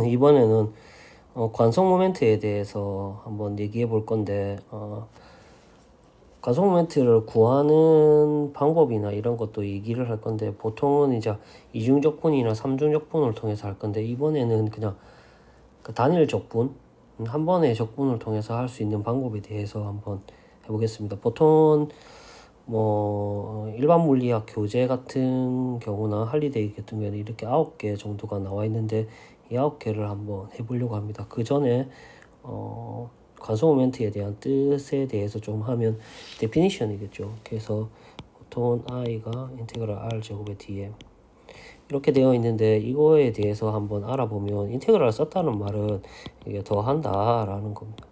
이번에는 관성 모멘트에 대해서 한번 얘기해 볼 건데, 관성 모멘트를 구하는 방법이나 이런 것도 얘기를 할 건데, 보통은 이제 이중 적분이나 삼중 적분을 통해서 할 건데, 이번에는 그냥 그 단일 적분, 한 번의 적분을 통해서 할 수 있는 방법에 대해서 한번 해보겠습니다. 보통 일반 물리학 교재 같은 경우나 할리데이 같은 경우에는 이렇게 9개 정도가 나와 있는데, 이 9개를 한번 해보려고 합니다. 그 전에 관성 모멘트에 대한 뜻에 대해서 좀 하면 데피니션이겠죠. 그래서 보통은 i가 인테그랄 r 제곱의 dm 이렇게 되어 있는데, 이거에 대해서 한번 알아보면 인테그랄을 썼다는 말은 이게 더한다 라는 겁니다.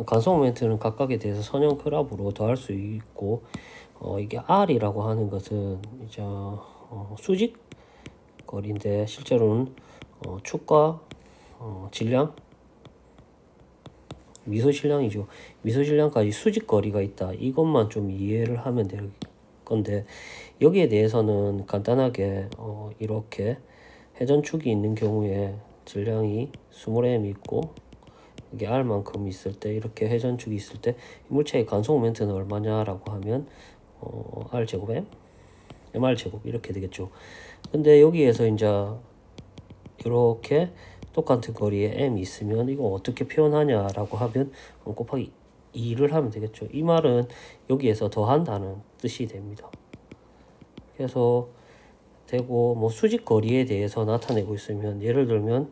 관성 모멘트는 각각에 대해서 선형 그래프로 더할 수 있고, 이게 r이라고 하는 것은 이제 수직 거리인데, 실제로는 축과 질량, 미소질량이죠. 미소질량까지 수직 거리가 있다. 이것만 좀 이해를 하면 될 건데, 여기에 대해서는 간단하게 이렇게 회전축이 있는 경우에 질량이 20m 있고, 이게 r만큼 있을 때, 이렇게 회전축이 있을 때 물체의 관성 모멘트는 얼마냐라고 하면 r 제곱 m, mr 제곱 이렇게 되겠죠. 근데 여기에서 이제 이렇게 똑같은 거리에 m이 있으면 이거 어떻게 표현하냐라고 하면 곱하기 2를 하면 되겠죠. 이 말은 여기에서 더한다는 뜻이 됩니다. 그래서 되고, 수직 거리에 대해서 나타내고 있으면, 예를 들면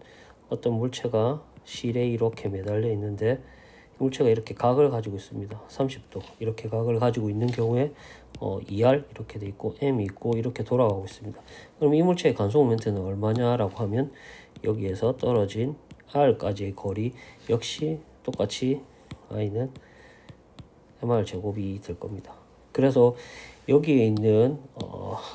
어떤 물체가 실에 이렇게 매달려 있는데, 물체가 이렇게 각을 가지고 있습니다. 30도 이렇게 각을 가지고 있는 경우에 2r 이렇게 돼 있고 m이 있고 이렇게 돌아가고 있습니다. 그럼 이 물체의 관성 모멘트는 얼마냐라고 하면, 여기에서 떨어진 r까지의 거리 역시 똑같이 i는 mr 제곱이 될 겁니다. 그래서 여기에 있는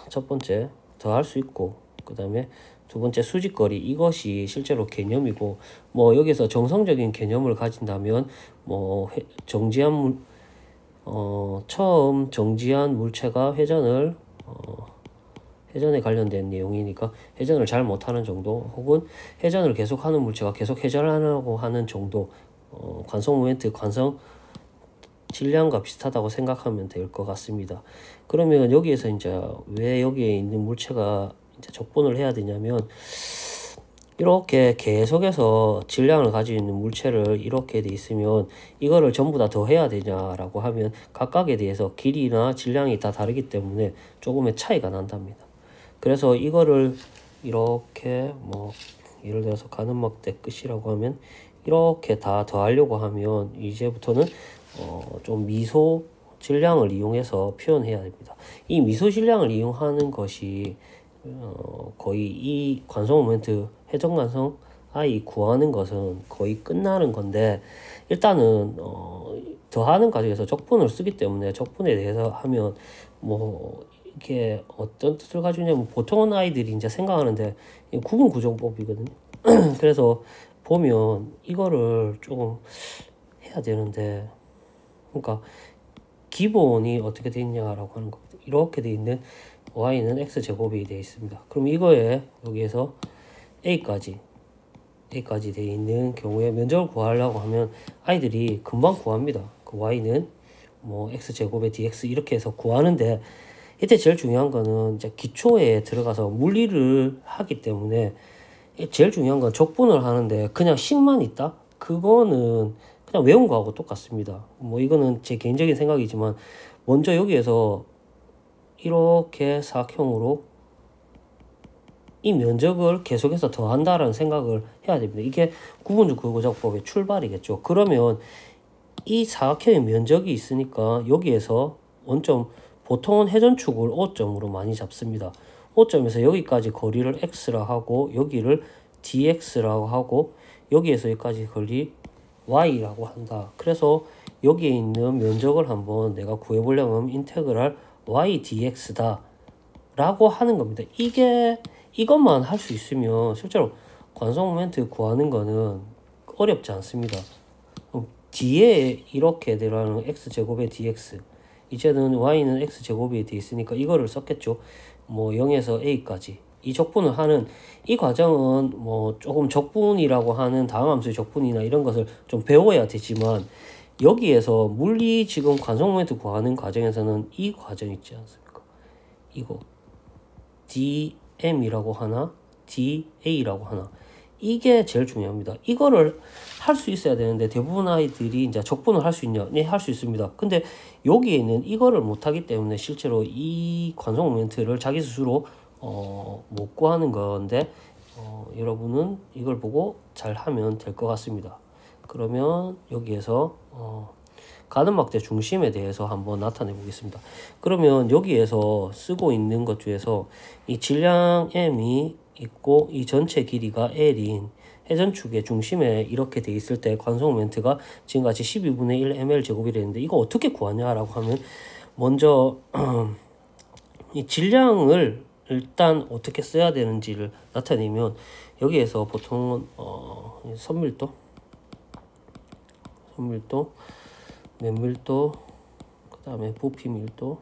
첫 번째 더할 수 있고, 그 다음에 두 번째 수직거리, 이것이 실제로 개념이고, 여기서 정성적인 개념을 가진다면 정지한 처음 정지한 물체가 회전에 관련된 내용이니까 회전을 잘 못하는 정도, 혹은 회전을 계속하는 물체가 계속 회전하려고 하는 정도, 관성 모멘트, 관성 질량과 비슷하다고 생각하면 될 것 같습니다. 그러면 여기에서 이제 왜 여기에 있는 물체가 이제 적분을 해야 되냐면, 이렇게 계속해서 질량을 가지고 있는 물체를 이렇게 돼 있으면 이거를 전부 다 더해야 되냐라고 하면, 각각에 대해서 길이나 질량이 다 다르기 때문에 조금의 차이가 난답니다. 그래서 이거를 이렇게 예를 들어서 가늠막대 끝이라고 하면, 이렇게 다 더하려고 하면 이제부터는 좀 미소 질량을 이용해서 표현해야 됩니다. 이 미소 질량을 이용하는 것이 거의 이 관성 모멘트 회전 관성 i 구하는 것은 거의 끝나는 건데, 일단은 더하는 과정에서 적분을 쓰기 때문에 적분에 대해서 하면 이게 어떤 뜻을 가지고 있냐면, 보통은 아이들이 이제 생각하는데 구분 구정법이거든요. 그래서 보면 이거를 조금 해야 되는데, 그러니까 기본이 어떻게 되어 있냐라고 하는 겁니다. 이렇게 되어 있는 y는 x제곱이 되어 있습니다. 그럼 이거에 여기에서 a까지 되어 있는 경우에 면적을 구하려고 하면 아이들이 금방 구합니다. 그 y는 x제곱의 dx 이렇게 해서 구하는데, 이때 제일 중요한 거는 이제 기초에 들어가서 물리를 하기 때문에, 제일 중요한 건 적분을 하는데 그냥 식만 있다? 그거는 그냥 외운 거하고 똑같습니다. 이거는 제 개인적인 생각이지만, 먼저 여기에서 이렇게 사각형으로 이 면적을 계속해서 더한다라는 생각을 해야 됩니다. 이게 구분주 구조작법의 출발이겠죠. 그러면 이 사각형의 면적이 있으니까 여기에서 원점, 보통은 회전축을 O점으로 많이 잡습니다. O점에서 여기까지 거리를 x라 하고, 여기를 dx라고 하고, 여기에서 여기까지 거리 y라고 한다. 그래서 여기에 있는 면적을 한번 내가 구해보려면 인테그랄 y dx다 라고 하는 겁니다. 이것만 할 수 있으면 실제로 관성 모멘트 구하는 거는 어렵지 않습니다. 뒤에 이렇게 들어가는 x제곱의 dx, 이제는 y는 x제곱이 돼 있으니까 이거를 썼겠죠. 0에서 a까지 이 적분을 하는 이 과정은 뭐 조금 적분이라고 하는 다음 함수의 적분이나 이런 것을 좀 배워야 되지만 여기에서 물리 지금 관성 모멘트 구하는 과정에서는 이 과정 있지 않습니까? 이거 dm이라고 하나 da라고 하나 이게 제일 중요합니다. 이거를 할 수 있어야 되는데 대부분 아이들이 이제 적분을 할 수 있냐? 네, 할 수 있습니다. 근데 여기에 있는 이거를 못하기 때문에 실제로 이 관성 모멘트를 자기 스스로 못 구하는 건데 여러분은 이걸 보고 잘 하면 될 것 같습니다. 그러면 여기에서 가는 막대 중심에 대해서 한번 나타내 보겠습니다. 그러면 여기에서 쓰고 있는 것 중에서 이 질량 m이 있고 이 전체 길이가 l인 회전축의 중심에 이렇게 돼 있을 때 관성 모멘트가 지금같이 12분의 1 ml 제곱이랬는데 이거 어떻게 구하냐라고 하면 먼저 이 질량을 일단 어떻게 써야 되는지를 나타내면 여기에서 보통은 선밀도, 맨밀도, 그 다음에 부피 밀도,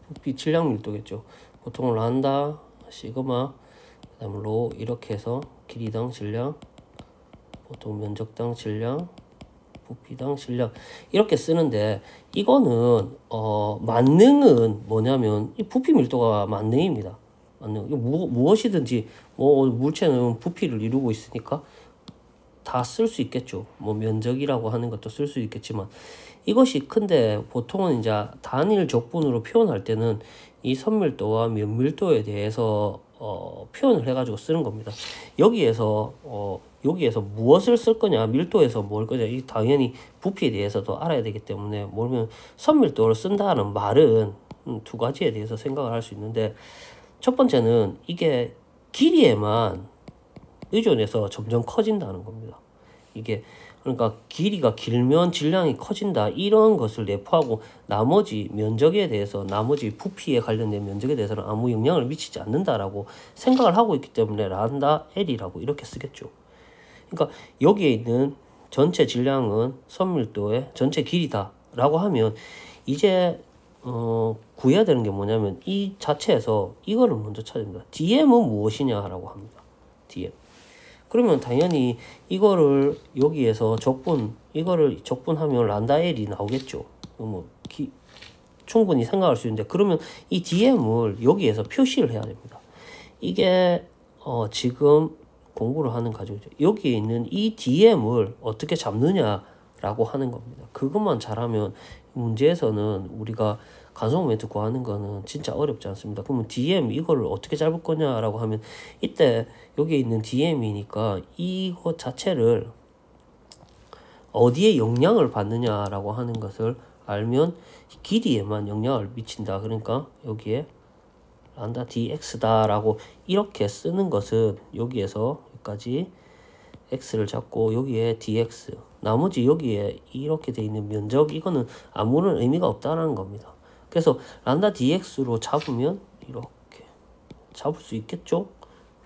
부피 질량 밀도겠죠. 보통은 란다, 시그마, 그 다음에 로 이렇게 해서 길이당 질량, 보통 면적당 질량, 부피당 질량 이렇게 쓰는데 이거는 만능은 뭐냐면 이 부피 밀도가 만능입니다. 만능. 무엇이든지 뭐 물체는 부피를 이루고 있으니까 다 쓸 수 있겠죠. 뭐 면적이라고 하는 것도 쓸 수 있겠지만 이것이 큰데 보통은 이제 단일 적분으로 표현할 때는 이 선밀도와 면밀도에 대해서 표현을 해가지고 쓰는 겁니다. 여기에서 무엇을 쓸 거냐, 밀도에서 뭘 거냐, 이 당연히 부피에 대해서도 알아야 되기 때문에 뭐냐면 선밀도를 쓴다는 말은 두 가지에 대해서 생각을 할 수 있는데 첫 번째는 이게 길이에만 의존해서 점점 커진다는 겁니다. 이게 그러니까 길이가 길면 질량이 커진다 이런 것을 내포하고 나머지 면적에 대해서 나머지 부피에 관련된 면적에 대해서는 아무 영향을 미치지 않는다라고 생각을 하고 있기 때문에 란다 L이라고 이렇게 쓰겠죠. 그러니까 여기에 있는 전체 질량은 선밀도의 전체 길이다 라고 하면 이제 구해야 되는 게 뭐냐면 이 자체에서 이거를 먼저 찾아야 됩니다. DM은 무엇이냐라고 합니다. DM. 그러면 당연히 이거를 여기에서 이거를 적분하면 란다 L이 나오겠죠. 뭐 충분히 생각할 수 있는데 그러면 이 DM을 여기에서 표시를 해야 됩니다. 이게 지금 공부를 하는 과정이죠. 여기에 있는 이 DM을 어떻게 잡느냐라고 하는 겁니다. 그것만 잘하면 문제에서는 우리가 관성 모멘트 구하는 거는 진짜 어렵지 않습니다. 그러면 DM 이거를 어떻게 잡을 거냐라고 하면 이때 여기에 있는 DM이니까 이것 자체를 어디에 영향을 받느냐라고 하는 것을 알면 길이에만 영향을 미친다. 그러니까 여기에 란다 dx다 라고 이렇게 쓰는 것은 여기에서 여기까지 x를 잡고 여기에 dx 나머지 여기에 이렇게 돼 있는 면적 이거는 아무런 의미가 없다는 겁니다. 그래서 란다 dx로 잡으면 이렇게 잡을 수 있겠죠.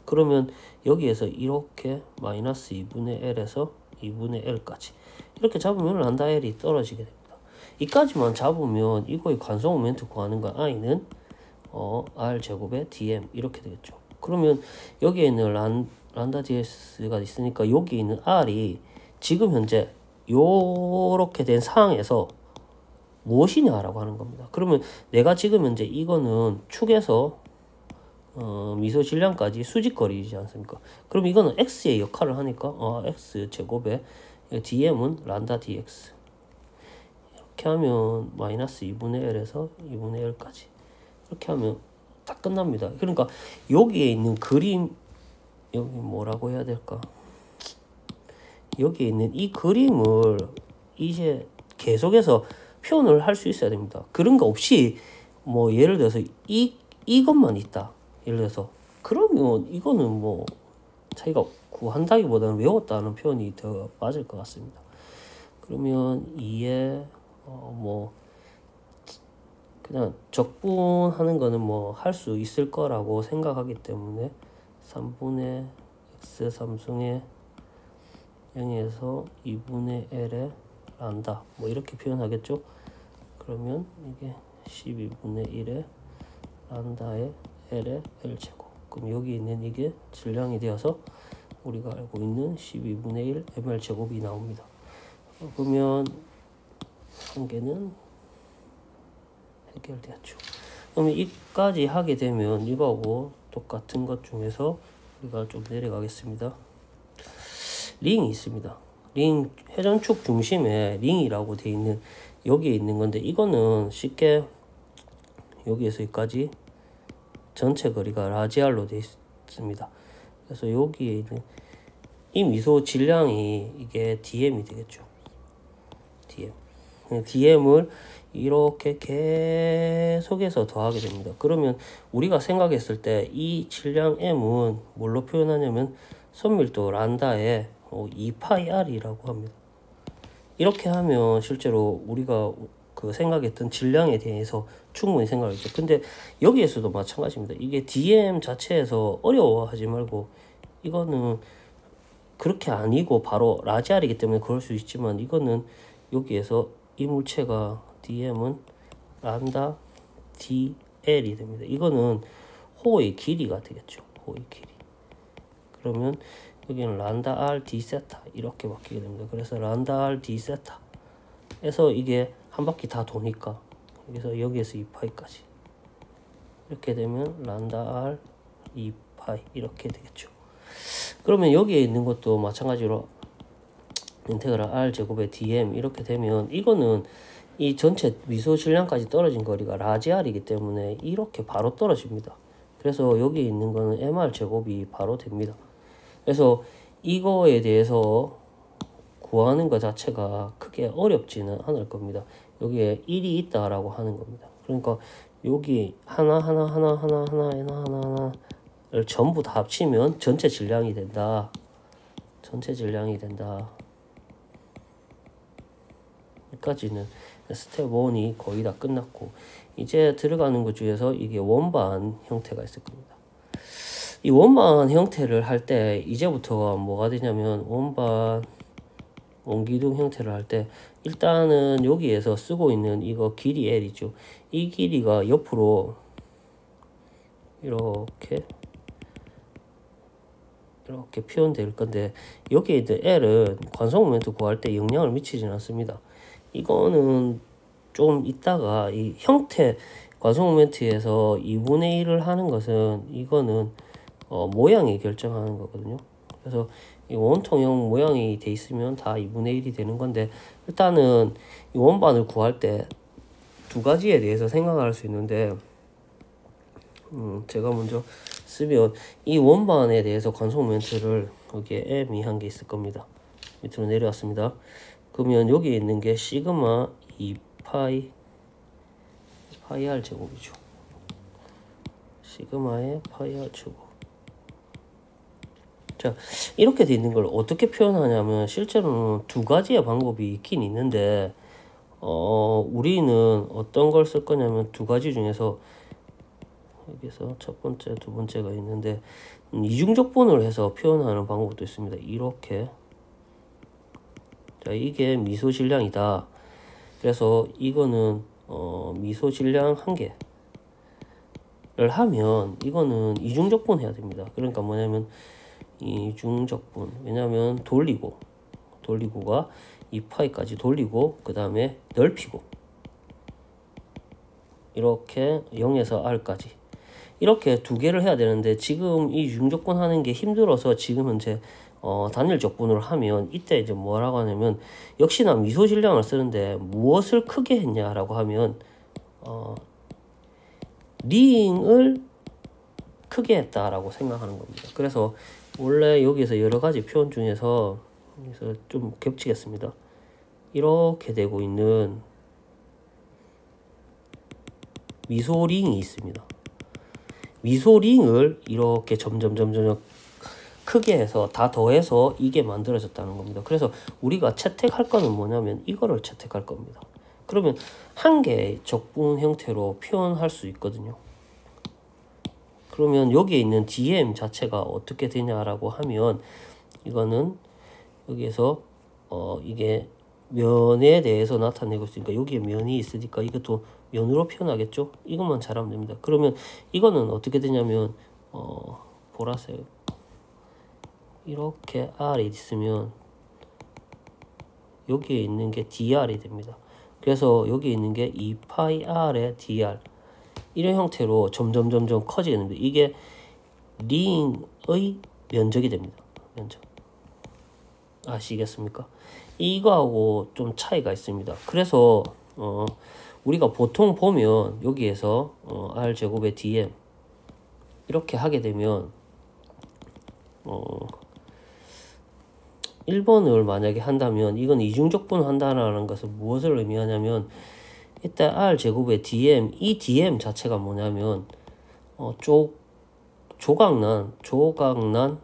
그러면 여기에서 이렇게 마이너스 2분의 L에서 2분의 L까지 이렇게 잡으면 란다 L이 떨어지게 됩니다. 이까지만 잡으면 이거의 관성 모멘트 구하는 거 I는 R 제곱에 DM 이렇게 되겠죠. 그러면 여기에 있는 란다 DS가 있으니까 여기 있는 R이 지금 현재 요렇게 된 상황에서 무엇이냐라고 하는 겁니다. 그러면 내가 지금 현재 이거는 축에서 미소 질량까지 수직거리지 않습니까? 그럼 이거는 x의 역할을 하니까 x 제곱에 dm은 란다 dx 이렇게 하면 마이너스 2분의 L에서 2분의 L까지 이렇게 하면 딱 끝납니다. 그러니까 여기에 있는 그림 여기 뭐라고 해야 될까? 여기에 있는 이 그림을 이제 계속해서 표현을 할 수 있어야 됩니다. 그런 거 없이 뭐 예를 들어서 이것만 있다. 예를 들어서 그러면 이거는 뭐 자기가 구한다기보다는 외웠다는 표현이 더 맞을 것 같습니다. 그러면 2에 뭐 그냥 적분하는 거는 뭐 할 수 있을 거라고 생각하기 때문에 3분의 x 3승의 0에서 2분의 L에 란다 뭐 이렇게 표현하겠죠. 그러면 이게 12분의 1에 란다에 L에 L제곱 그럼 여기 있는 이게 질량이 되어서 우리가 알고 있는 12분의 1 ml 제곱이 나옵니다. 그러면 한 개는 해결되었죠. 그러면 이까지 하게 되면 이거하고 똑같은 것 중에서 우리가 좀 내려가겠습니다. 링이 있습니다. 링, 회전축 중심에 링이라고 되어 있는 여기에 있는 건데, 이거는 쉽게 여기에서 여기까지 전체 거리가 라지알로 되어 있습니다. 그래서 여기에 있는 이 미소 질량이 이게 DM이 되겠죠. DM을 이렇게 계속해서 더하게 됩니다. 그러면 우리가 생각했을 때 이 질량 M은 뭘로 표현하냐면 선밀도 란다에 2파이R이라고 합니다. 이렇게 하면 실제로 우리가 그 생각했던 질량에 대해서 충분히 생각하겠죠. 근데 여기에서도 마찬가지입니다. 이게 DM 자체에서 어려워하지 말고, 이거는 그렇게 아니고 바로 라지알이기 때문에 그럴 수 있지만, 이거는 여기에서 이 물체가 DM은 란다 DL이 됩니다. 이거는 호의 길이가 되겠죠. 호의 길이. 그러면 여기는 란다 R D 세타 이렇게 바뀌게 됩니다. 그래서 란다 R D 세타에서 이게 한 바퀴 다 도니까 여기에서 2파이까지 이렇게 되면 란다 R 2파이 이렇게 되겠죠. 그러면 여기에 있는 것도 마찬가지로 인테그랄 R 제곱의 DM 이렇게 되면, 이거는 이 전체 미소 질량까지 떨어진 거리가 라지알이기 때문에 이렇게 바로 떨어집니다. 그래서 여기 있는 거는 MR 제곱이 바로 됩니다. 그래서 이거에 대해서 구하는 것 자체가 크게 어렵지는 않을 겁니다. 여기에 1이 있다라고 하는 겁니다. 그러니까 여기 하나를 전부 다 합치면 전체 질량이 된다. 전체 질량이 된다. 여기까지는 스텝 1이 거의 다 끝났고, 이제 들어가는 것 중에서 이게 원반 형태가 있을 겁니다. 이 원반 형태를 할 때 이제부터가 뭐가 되냐면, 원반 원기둥 형태를 할 때 일단은 여기에서 쓰고 있는 이거 길이 L이죠. 이 길이가 옆으로 이렇게 표현될 건데, 여기에 있는 L은 관성 모멘트 구할 때 영향을 미치지는 않습니다. 이거는 좀 이따가 이 형태 관성 모멘트에서 2분의 1을 하는 것은 이거는 모양이 결정하는 거거든요. 그래서 이 원통형 모양이 돼 있으면 다 2분의 1이 되는 건데, 일단은 이 원반을 구할 때 두 가지에 대해서 생각할 수 있는데, 제가 먼저 쓰면 이 원반에 대해서 관성 모멘트를 여기에 M이 한 게 있을 겁니다. 밑으로 내려왔습니다. 그러면 여기 있는 게 시그마 2파이 R 제곱이죠. 시그마의 파이 R 제곱. 자, 이렇게 돼 있는 걸 어떻게 표현하냐면, 실제로는 두 가지의 방법이 있긴 있는데, 우리는 어떤 걸 쓸 거냐면 두 가지 중에서 여기서 첫 번째, 두 번째가 있는데, 이중적분을 해서 표현하는 방법도 있습니다. 이렇게. 자, 이게 미소 질량이다. 그래서 이거는 미소 질량 한 개를 하면 이거는 이중적분 해야 됩니다. 그러니까 뭐냐면 이중적분. 왜냐면 돌리고가 2파이까지 돌리고 그 다음에 넓히고 이렇게 0에서 R까지 이렇게 두 개를 해야 되는데, 지금 이 이중적분 하는 게 힘들어서 지금 현재 단일 적분을 하면, 이때 이제 뭐라고 하냐면, 역시나 미소 질량을 쓰는데 무엇을 크게 했냐라고 하면 링을 크게 했다라고 생각하는 겁니다. 그래서 원래 여기서 여러 가지 표현 중에서 좀 겹치겠습니다. 이렇게 되고 있는 미소링이 있습니다. 미소링을 이렇게 점점 크게 해서 다 더해서 이게 만들어졌다는 겁니다. 그래서 우리가 채택할 거는 뭐냐면 이거를 채택할 겁니다. 그러면 한 개의 적분 형태로 표현할 수 있거든요. 그러면 여기에 있는 DM 자체가 어떻게 되냐라고 하면, 이거는 여기에서 이게 면에 대해서 나타내고 있으니까 여기에 면이 있으니까 이것도 면으로 표현하겠죠. 이것만 잘하면 됩니다. 그러면 이거는 어떻게 되냐면 보라색 이렇게 R이 있으면 여기에 있는 게 DR이 됩니다. 그래서 여기 있는 게 2파이 R의 DR 이런 형태로 점점 커지게 됩니다. 이게 링의 면적이 됩니다. 면적 아시겠습니까? 이거하고 좀 차이가 있습니다. 그래서 우리가 보통 보면 여기에서 R 제곱의 dm 이렇게 하게 되면 1번을 만약에 한다면 이건 이중적분 한다는 것은 무엇을 의미하냐면 일단 R 제곱의 dm 이 dm 자체가 뭐냐면 조각난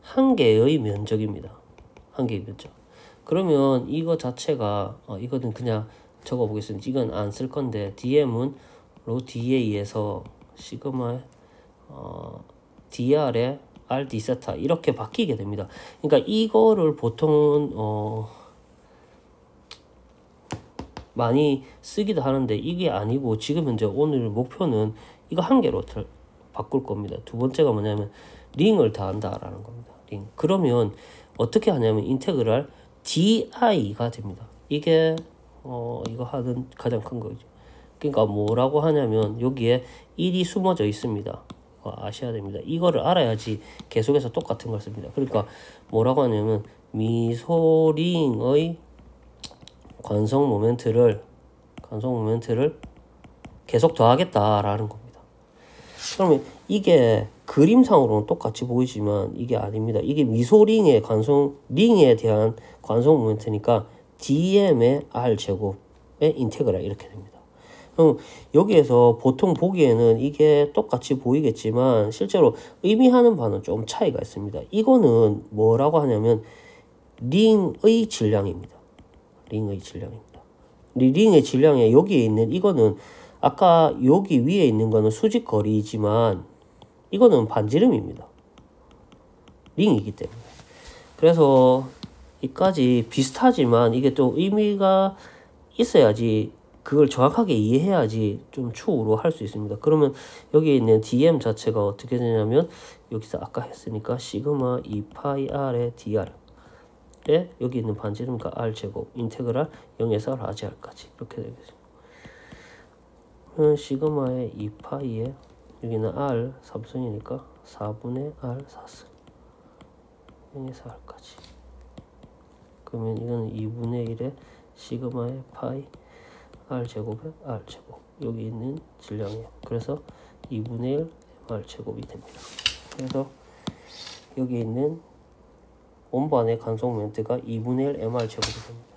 한 개의 면적입니다. 한 개의 면적. 그러면 이거 자체가 이거는 그냥 적어 보겠습니다. 이건 안 쓸 건데 dm은 로 da에서 시그마 dr의 r d 세타 이렇게 바뀌게 됩니다. 그러니까 이거를 보통은 많이 쓰기도 하는데 이게 아니고 지금 현재 오늘 목표는 이거 한 개로 바꿀 겁니다. 두 번째가 뭐냐면 링을 더한다라는 겁니다. 링. 그러면 어떻게 하냐면 인테그랄 di가 됩니다. 이게 이거 하는 가장 큰 거죠. 그러니까 뭐라고 하냐면 여기에 1이 숨어져 있습니다. 아셔야 됩니다. 이거를 알아야지 계속해서 똑같은 걸 씁니다. 그러니까 뭐라고 하냐면 미소링의 관성 모멘트를 계속 더하겠다라는 겁니다. 그러면 이게 그림상으로는 똑같이 보이지만 이게 아닙니다. 이게 미소링의 링에 대한 관성 모멘트니까 dm의 r 제곱의 인테그랄 이렇게 됩니다. 그럼 여기에서 보통 보기에는 이게 똑같이 보이겠지만 실제로 의미하는 바는 좀 차이가 있습니다. 이거는 뭐라고 하냐면 링의 질량입니다. 링의 질량에 여기에 있는 이거는 아까 여기 위에 있는 거는 수직거리지만 이거는 반지름입니다. 링이기 때문에. 그래서 이까지 비슷하지만 이게 또 의미가 있어야지 그걸 정확하게 이해해야지 좀 추후로 할 수 있습니다. 그러면 여기에 있는 dm 자체가 어떻게 되냐면 여기서 아까 했으니까 시그마 2파이 r의 dr 여기 있는 반지름과 r 제곱 인테그랄 0에서 라지알까지 이렇게 되겠습니다. 시그마의 2파이에 여기는 r 3승이니까 4분의 r 4승 0에서 r까지. 그러면 이거는 2분의 1의 시그마의 파이 r 제곱의 r 제곱 여기 있는 질량이에요. 그래서 2분의 1 r 제곱이 됩니다. 그래서 여기 있는 원반의 간속 모멘트가 2분의 1 mr 제곱이 됩니다.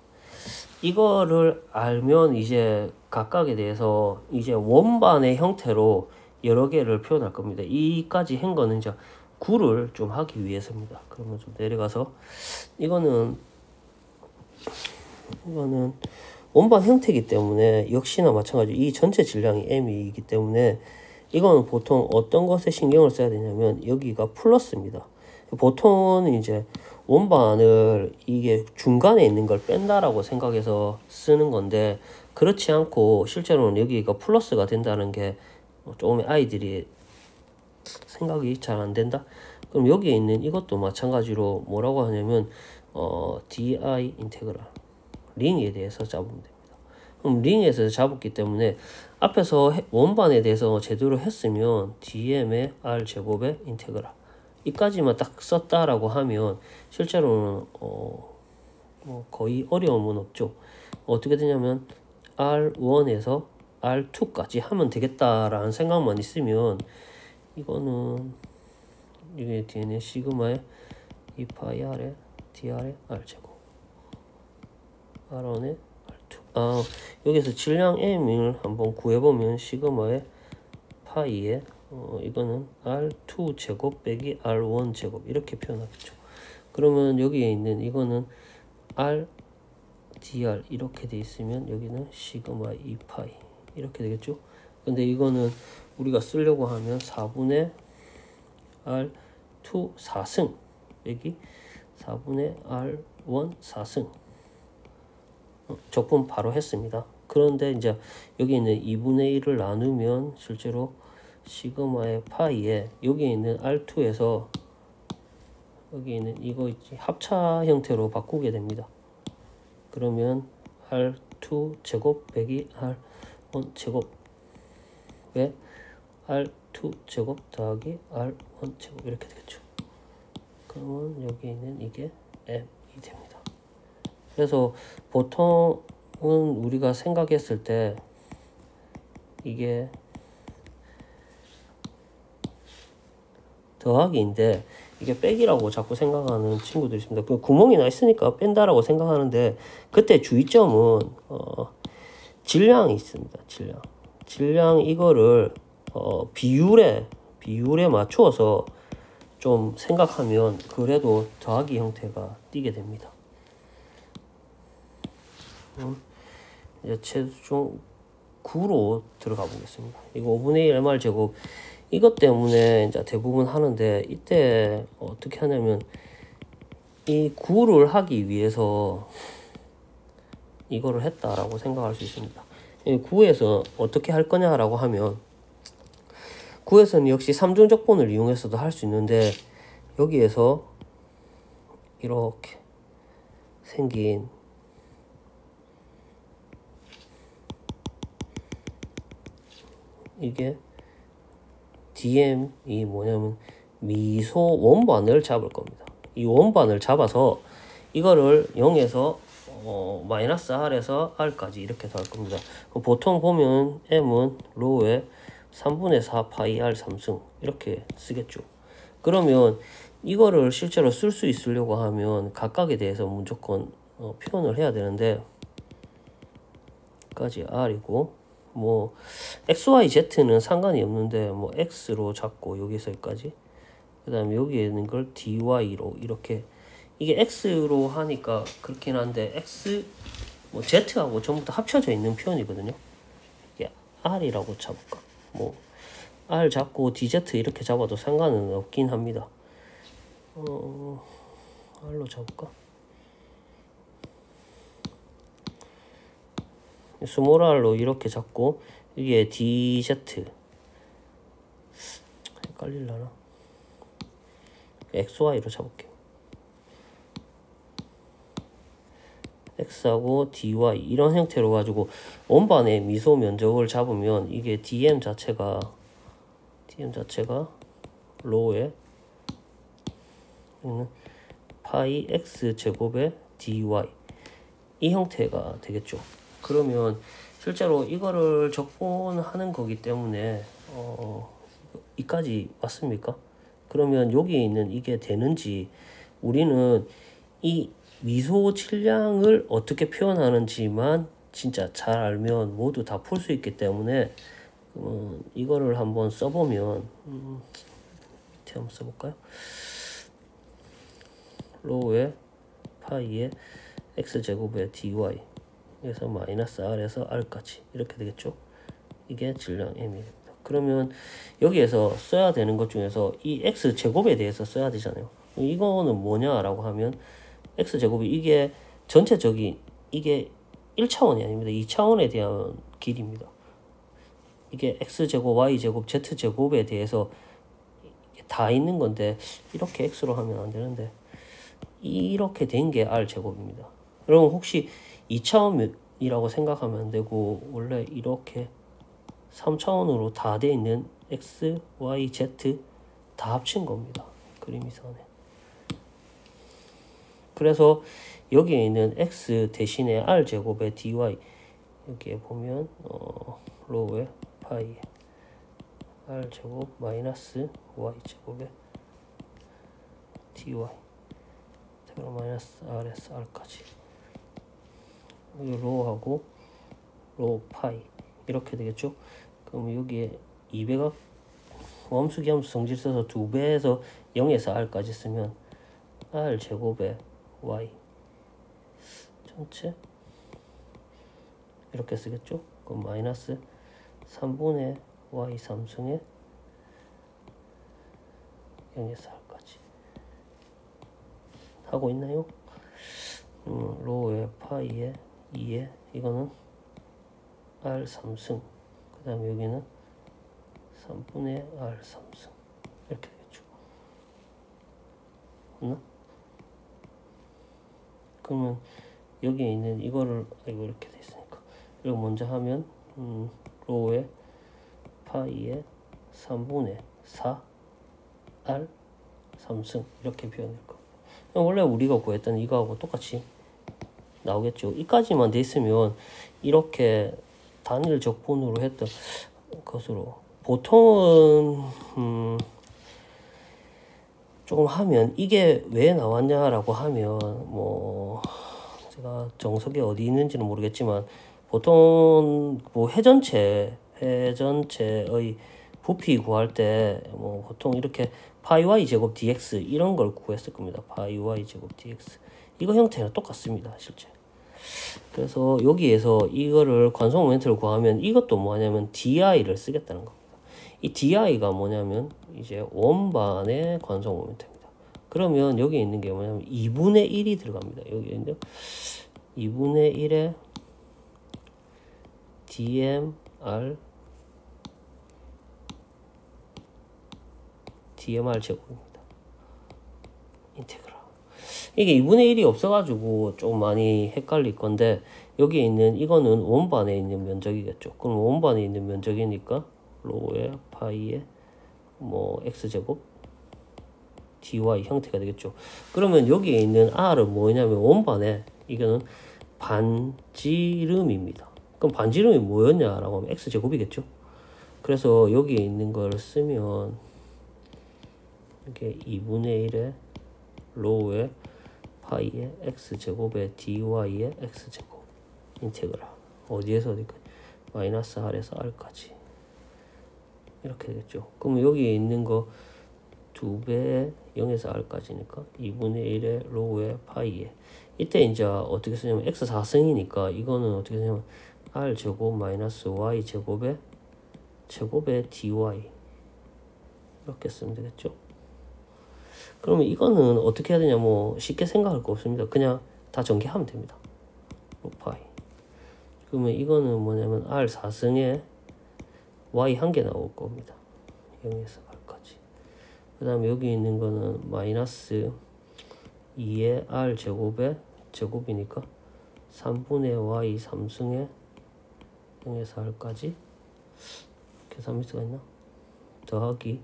이거를 알면 이제 각각에 대해서 이제 원반의 형태로 여러 개를 표현할 겁니다. 이까지 한 거는 이제 구를 좀 하기 위해서입니다. 그러면 좀 내려가서 이거는 원반 형태이기 때문에 역시나 마찬가지로 이 전체 질량이 m이기 때문에 이거는 보통 어떤 것에 신경을 써야 되냐면 여기가 플러스입니다. 보통은 이제 원반을 이게 중간에 있는 걸 뺀다라고 생각해서 쓰는 건데 그렇지 않고 실제로는 여기가 플러스가 된다는 게 조금 아이들이 생각이 잘 안 된다. 그럼 여기에 있는 이것도 마찬가지로 뭐라고 하냐면 di 인테그랄 링에 대해서 잡으면 됩니다. 그럼 링에서 잡았기 때문에 앞에서 원반에 대해서 제대로 했으면 dm의 r 제곱의 인테그랄 이까지만 딱 썼다라고 하면 실제로는 거의 어려움은 없죠. 어떻게 되냐면 R1에서 R2까지 하면 되겠다라는 생각만 있으면 이거는 이게 뒤에는 시그마의 2파이 R의 DR의 R제곱 R1의 R2 여기서 질량 M을 한번 구해보면 시그마의 파이의 이거는 R2 제곱 빼기 R1 제곱 이렇게 표현하겠죠. 그러면 여기에 있는 이거는 R dr 이렇게 돼 있으면 여기는 시그마 2파이 이렇게 되겠죠. 근데 이거는 우리가 쓰려고 하면 4분의 R2 4승 빼기 4분의 R1 4승 적분 바로 했습니다. 그런데 이제 여기 있는 2분의 1을 나누면 실제로 시그마의 파이에 여기 있는 R2에서 여기 있는 이거 있지 합차 형태로 바꾸게 됩니다. 그러면 R2 제곱 빼기 R1 제곱 왜 R2 제곱 더하기 R1 제곱 이렇게 되겠죠. 그러면 여기 있는 이게 M이 됩니다. 그래서 보통은 우리가 생각했을 때 이게 더하기인데 이게 빼기라고 자꾸 생각하는 친구들이 있습니다. 그 구멍이 나 있으니까 뺀다라고 생각하는데 그때 주의점은 질량이 있습니다. 질량 이거를 비율에 맞추어서 좀 생각하면 그래도 더하기 형태가 띄게 됩니다. 이제 최종 9로 들어가 보겠습니다. 이거 5분의 1 mr 제곱 이것 때문에 이제 대부분 하는데 이때 어떻게 하냐면 이 9를 하기 위해서 이거를 했다라고 생각할 수 있습니다. 이 9에서 어떻게 할 거냐라고 하면 9에서는 역시 삼중적분을 이용해서도 할 수 있는데 여기에서 이렇게 생긴 이게 DM이 뭐냐면 미소 원반을 잡을 겁니다. 이 원반을 잡아서 이거를 0에서 마이너스 R에서 R까지 이렇게 더 할 겁니다. 보통 보면 M은 로우에 3분의 4 파이 R 3승 이렇게 쓰겠죠. 그러면 이거를 실제로 쓸 수 있으려고 하면 각각에 대해서 무조건 표현을 해야 되는데 까지 R이고 뭐 XYZ는 상관이 없는데 뭐 X로 잡고 여기서 여기까지 그 다음에 여기에 있는 걸 DY로 이렇게 이게 X로 하니까 그렇긴 한데 X 뭐 Z하고 전부 다 합쳐져 있는 표현이거든요. 이게 R이라고 잡을까 뭐 R 잡고 DZ 이렇게 잡아도 상관은 없긴 합니다. R로 잡을까? 스몰 R로 이렇게 잡고 이게 DZ 헷갈릴라나? XY로 잡을게요. X하고 DY 이런 형태로 가지고 원반의 미소 면적을 잡으면 이게 DM 자체가 로우에 파이 X 제곱의 DY 이 형태가 되겠죠. 그러면 실제로 이거를 적분하는 거기 때문에 이까지 왔습니까? 그러면 여기에 있는 이게 되는지 우리는 이 미소 질량을 어떻게 표현하는지만 진짜 잘 알면 모두 다 풀 수 있기 때문에 이거를 한번 써보면 밑에 한번 써볼까요? 로우에 파이에 x제곱의 dy 에서 마이너스 r에서 r까지 이렇게 되겠죠. 이게 질량 m입니다. 그러면 여기에서 써야 되는 것 중에서 이 x제곱에 대해서 써야 되잖아요. 이거는 뭐냐라고 하면 x제곱이 이게 전체적인 이게 1차원이 아닙니다. 2차원에 대한 길이입니다. 이게 x제곱, y제곱, z제곱에 대해서 다 있는 건데 이렇게 x로 하면 안 되는데 이렇게 된 게 r제곱입니다. 여러분 혹시 2차원이라고 생각하면 안 되고 원래 이렇게 3차원으로 다 돼 있는 x, y, z 다 합친 겁니다. 그림 이상하네. 그래서 여기에 있는 x 대신에 r제곱의 dy 여기에 보면 로우에 파이 r제곱 마이너스 y제곱의 dy 그럼 마이너스 r에서 r까지 여기 로우하고 로우 파이 이렇게 되겠죠. 그럼 여기에 2배가 함수기 함수 성질 써서 2배에서 0에서 r까지 쓰면 r제곱의 y 전체 이렇게 쓰겠죠. 그럼 마이너스 3분의 y 3승에 0에서 r까지 하고 있나요? 로우에 파이에 2에 이거는 r 3승 그 다음에 여기는 3분의 R 3승 이렇게 되겠죠. 맞나? 그러면 여기에 있는 이거를 이렇게 돼 있으니까 이거 먼저 하면 로우에 파이에 3분의 4 R 3승 이렇게 표현할 겁니다. 원래 우리가 구했던 이거하고 똑같이 나오겠죠. 이까지만 돼 있으면 이렇게 단일 적분으로 했던 것으로 보통은 조금 하면 이게 왜 나왔냐라고 하면 뭐 제가 정석이 어디 있는지는 모르겠지만 보통 뭐 회전체의 부피 구할 때 뭐 보통 이렇게 파이 y 제곱 dx 이런 걸 구했을 겁니다. 파이 y 제곱 dx 이거 형태는 똑같습니다, 실제. 그래서 여기에서 이거를 관성 모멘트를 구하면 이것도 뭐냐면 di를 쓰겠다는 겁니다. 이 di가 뭐냐면 이제 원반의 관성 모멘트입니다. 그러면 여기 있는 게 뭐냐면 2분의 1이 들어갑니다. 여기 있는데 2분의 1에 dmr 제곱입니다. 인테그랄. 이게 2분의 1이 없어가지고 좀 많이 헷갈릴 건데 여기에 있는 이거는 원반에 있는 면적이겠죠. 그럼 원반에 있는 면적이니까 로우에 파이에 뭐 x제곱 dy 형태가 되겠죠. 그러면 여기에 있는 r은 뭐냐면 원반에 이거는 반지름입니다. 그럼 반지름이 뭐였냐라고 하면 x제곱이겠죠. 그래서 여기에 있는 걸 쓰면 이게 2분의 1에 로우에 파이에 x제곱에 dy에 x제곱 인테그랄 어디에서 어디까지 마이너스 r에서 r까지 이렇게 되겠죠. 그럼 여기에 있는 거 2배에 0에서 r까지니까 2분의 1에 로우에 파이에 이때 이제 어떻게 쓰냐면 x 4승이니까 이거는 어떻게 쓰냐면 r제곱 마이너스 y제곱에 dy 이렇게 쓰면 되겠죠. 그러면 이거는 어떻게 해야 되냐 뭐 쉽게 생각할 거 없습니다. 그냥 다 전개하면 됩니다. 로파이. 그러면 이거는 뭐냐면 r 4승에 y 한 개 나올 겁니다. 0에서 r까지. 그 다음에 여기 있는 거는 마이너스 2의 r 제곱에 제곱이니까 3분의 y 3승에 0에서 r까지 계산 미스가 있나? 더하기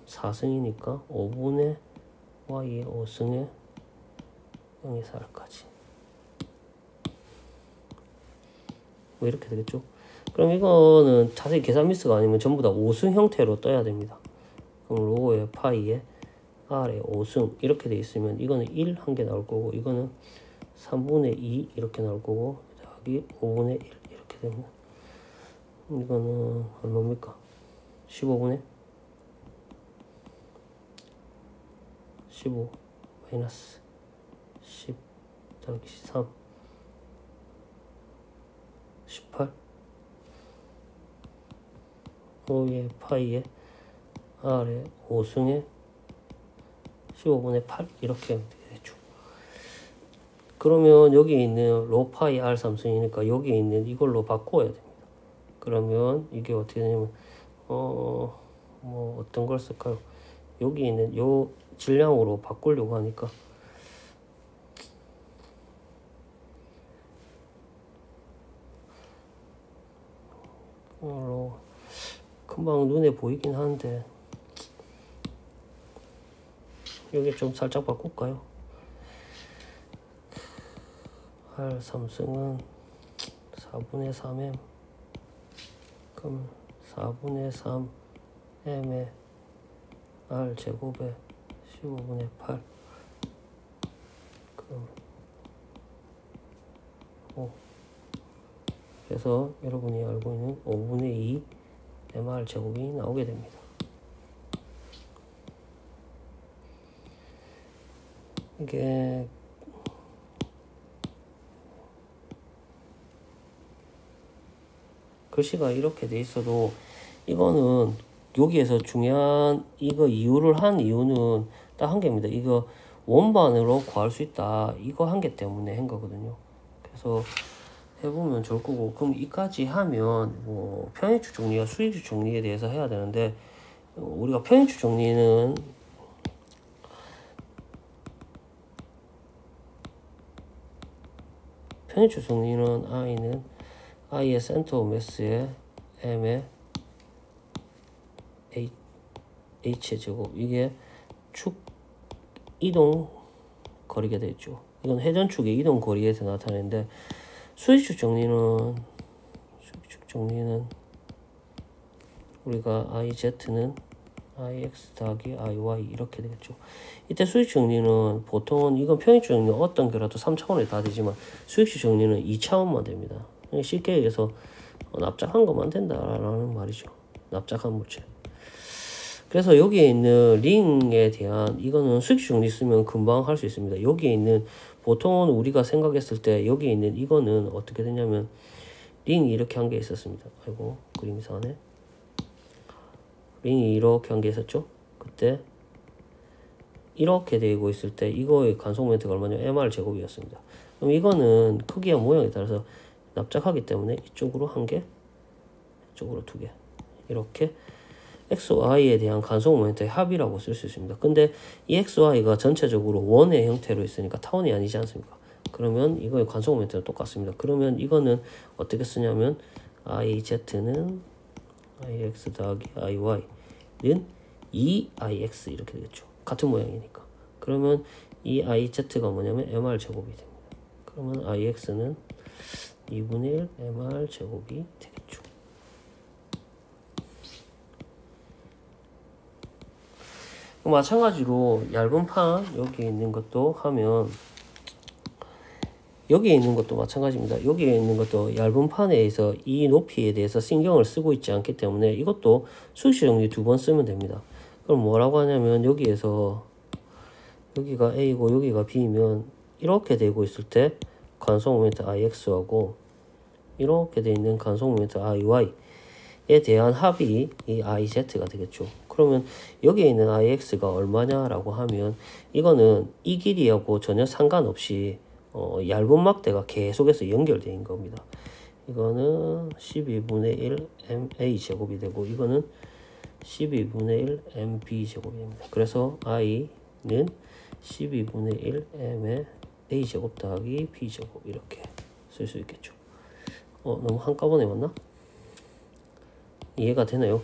4승이니까 5분의 y의 5승에 0에서 r까지 뭐 이렇게 되겠죠. 그럼 이거는 자세히 계산 미스가 아니면 전부 다 5승 형태로 떠야 됩니다. 그럼 로우에 파이에 r에 5승 이렇게 돼 있으면 이거는 1 한 개 나올 거고 이거는 3분의 2 이렇게 나올 거고 더하기 5분의 1 이렇게 됩니다. 이거는 얼마입니까? 15분의 15 마이너스 10 더하기 3 18 5의 파이에 r에 5승에 15분의 8 이렇게 하면 되겠죠. 그러면 여기 있는 로 파이 r 3승이니까 여기 있는 이걸로 바꿔야 됩니다. 그러면 이게 어떻게 되냐면 뭐 어떤 걸 쓸까요? 여기 있는 요 질량으로 바꾸려고 하니까 금방 눈에 보이긴 하는데 여기 좀 살짝 바꿀까요? R 3승은 4분의 3m 그럼 4분의 3m에 R 제곱에 15분의 8 그럼 5 그래서 여러분이 알고 있는 5분의 2 mr 제곱이 나오게 됩니다. 이게 글씨가 이렇게 돼 있어도 이거는 여기에서 중요한 이거 이유를 한 이유는 딱 한 개입니다. 이거 원반으로 구할 수 있다 이거 한 개 때문에 한 거거든요. 그래서 해보면 좋을 거고, 그럼 이까지 하면 뭐 평행축 정리와 수직축 정리에 대해서 해야 되는데, 우리가 평행축 정리는 i는 i의 센터 오브 매스에 m의 h의 제곱, 이게 축 이동 거리가 되죠. 이건 회전축의 이동 거리에서 나타내는데, 수직축 정리는 우리가 iz는 ix 더하기 iy 이렇게 되겠죠. 이때 수직축 정리는 보통은, 이건 평행축 정리는 어떤 거라도 3차원이 다 되지만 수직축 정리는 2차원만 됩니다. 쉽게 얘기해서 납작한 것만 된다라는 말이죠. 납작한 물체. 그래서 여기에 있는 링에 대한, 이거는 수직축 정리 쓰면 금방 할 수 있습니다. 여기에 있는, 보통은 우리가 생각했을 때 여기에 있는 이거는 어떻게 되냐면, 링이 이렇게 한 게 있었습니다. 아이고, 그림 이상하네. 링이 이렇게 한 게 있었죠. 그때 이렇게 되고 있을 때 이거의 관성 모멘트가 얼마냐면 mr 제곱이었습니다. 그럼 이거는 크기와 모양에 따라서 납작하기 때문에 이쪽으로 한 개, 이쪽으로 두 개, 이렇게 xy에 대한 관성 모멘트의 합이라고 쓸 수 있습니다. 근데 이 xy가 전체적으로 원의 형태로 있으니까 타원이 아니지 않습니까? 그러면 이거의 관성 모멘트는 똑같습니다. 그러면 이거는 어떻게 쓰냐면, iz는 ix 더하기 iy는 2ix 이렇게 되겠죠. 같은 모양이니까. 그러면 이 iz가 뭐냐면 mr 제곱이 됩니다. 그러면 ix는 2분의 1 mr 제곱이 되겠죠. 마찬가지로 얇은 판 여기 있는 것도 하면, 여기에 있는 것도 마찬가지입니다. 여기에 있는 것도 얇은 판에서 이 높이에 대해서 신경을 쓰고 있지 않기 때문에 이것도 수직축 정리 2번 쓰면 됩니다. 그럼 뭐라고 하냐면, 여기에서 여기가 A고 여기가 B면 이렇게 되고 있을 때 관성 모멘트 IX하고 이렇게 되어 있는 관성 모멘트 IY에 대한 합이 이 IZ가 되겠죠. 그러면 여기에 있는 IX가 얼마냐라고 하면, 이거는 이 길이하고 전혀 상관없이 얇은 막대가 계속해서 연결되어 있는 겁니다. 이거는 12분의 1 MA 제곱이 되고, 이거는 12분의 1 MB 제곱이 됩니다. 그래서 I는 12분의 1 M의 A 제곱 더하기 B 제곱 이렇게 쓸 수 있겠죠. 너무 한꺼번에 왔나? 이해가 되나요?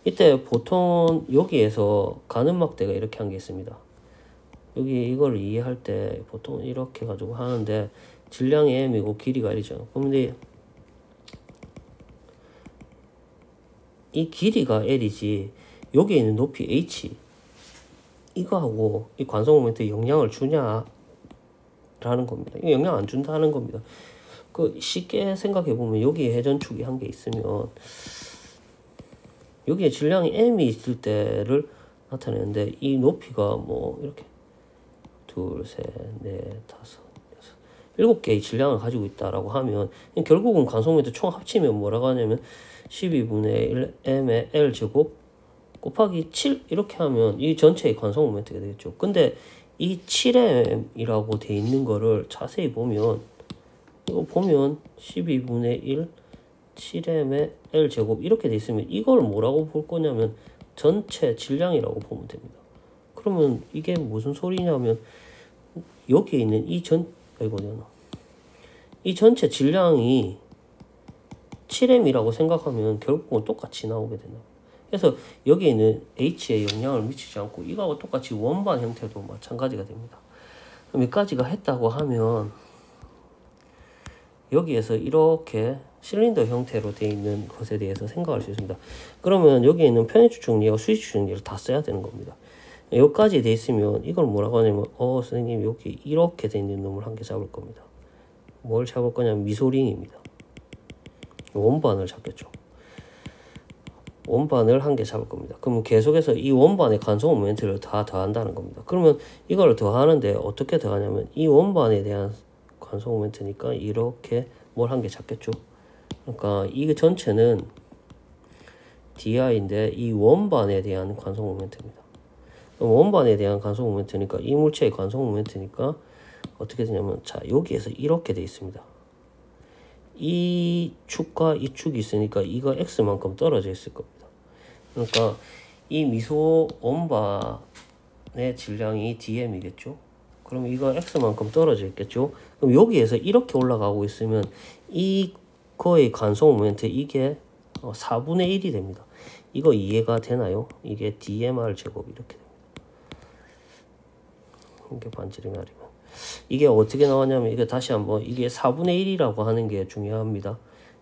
이때 보통 여기에서 가는 막대가 이렇게 한 게 있습니다. 여기 이걸 이해할 때 보통 이렇게 가지고 하는데, 질량이 m이고 길이가 l이죠. 그런데 이 길이가 l이지 여기에 있는 높이 h, 이거하고 이 관성 모멘트에 영향을 주냐라는 겁니다. 이거 영향 안 준다는 겁니다. 쉽게 생각해 보면, 여기에 회전축이 한 개 있으면 여기에 질량이 m이 있을 때를 나타내는데, 이 높이가 뭐 이렇게 2, 3, 4, 5, 6, 7개의 질량을 가지고 있다라고 하면, 결국은 관성 모멘트 총 합치면 뭐라고 하냐면 12분의 1 m의 l 제곱 곱하기 7 이렇게 하면 이 전체의 관성 모멘트가 되겠죠. 근데 이 7m이라고 돼 있는 거를 자세히 보면, 이거 보면 12분의 1 7m의 l 제곱 이렇게 돼 있으면 이걸 뭐라고 볼 거냐면 전체 질량이라고 보면 됩니다. 그러면 이게 무슨 소리냐면, 여기에 있는 이 전체 질량이 7m이라고 생각하면 결국은 똑같이 나오게 된다. 그래서 여기에 있는 h에 영향을 미치지 않고 이거하고 똑같이 원반 형태도 마찬가지가 됩니다. 그럼 여기까지가 했다고 하면, 여기에서 이렇게 실린더 형태로 되어 있는 것에 대해서 생각할 수 있습니다. 그러면 여기에 있는 평행축 정리와 수직축 정리를 다 써야 되는 겁니다. 여기까지 돼 있으면 이걸 뭐라고 하냐면, 선생님 여기 이렇게 돼 있는 놈을 한 개 잡을 겁니다. 뭘 잡을 거냐면 미소링입니다. 원반을 잡겠죠. 원반을 한 개 잡을 겁니다. 그러면 계속해서 이 원반의 관성 모멘트를 다 더한다는 겁니다. 그러면 이걸 더하는데 어떻게 더하냐면, 이 원반에 대한 관성 모멘트니까 이렇게 뭘 한 개 잡겠죠. 그러니까 이 전체는 di인데 이 원반에 대한 관성 모멘트입니다. 원반에 대한 관성 모멘트니까, 이 물체의 관성 모멘트니까 어떻게 되냐면, 자 여기에서 이렇게 돼 있습니다. 이 축과 이 축이 있으니까 이거 x만큼 떨어져 있을 겁니다. 그러니까 이 미소 원반의 질량이 dm이겠죠. 그럼 이거 x만큼 떨어져 있겠죠. 그럼 여기에서 이렇게 올라가고 있으면 이거의 관성 모멘트 이게 4분의 1이 됩니다. 이거 이해가 되나요? 이게 dmr 제곱 이렇게 됩니다. 이게 반지름이 r이면 이게 어떻게 나왔냐면 이게 다시 한번 이게 4분의 1이라고 하는 게 중요합니다.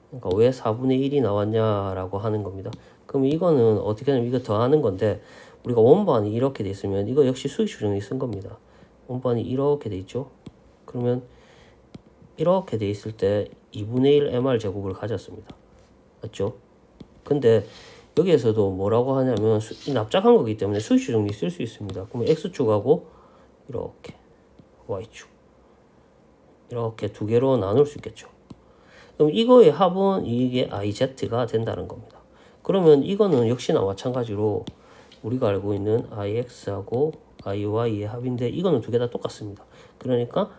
그러니까 왜 4분의 1이 나왔냐라고 하는 겁니다. 그럼 이거는 어떻게 하냐면 이거 더하는 건데 우리가 원반이 이렇게 돼 있으면 이거 역시 수익수정이 쓴 겁니다. 원반이 이렇게 돼 있죠. 그러면 이렇게 돼 있을 때 2분의 1 mr 제곱을 가졌습니다. 맞죠? 근데 여기에서도 뭐라고 하냐면 납작한 거기 때문에 수익수정이 쓸 수 있습니다. 그러면 x축하고 이렇게 y축 이렇게 두 개로 나눌 수 있겠죠. 그럼 이거의 합은 이게 iz가 된다는 겁니다. 그러면 이거는 역시나 마찬가지로 우리가 알고 있는 ix하고 iy의 합인데 이거는 두 개 다 똑같습니다. 그러니까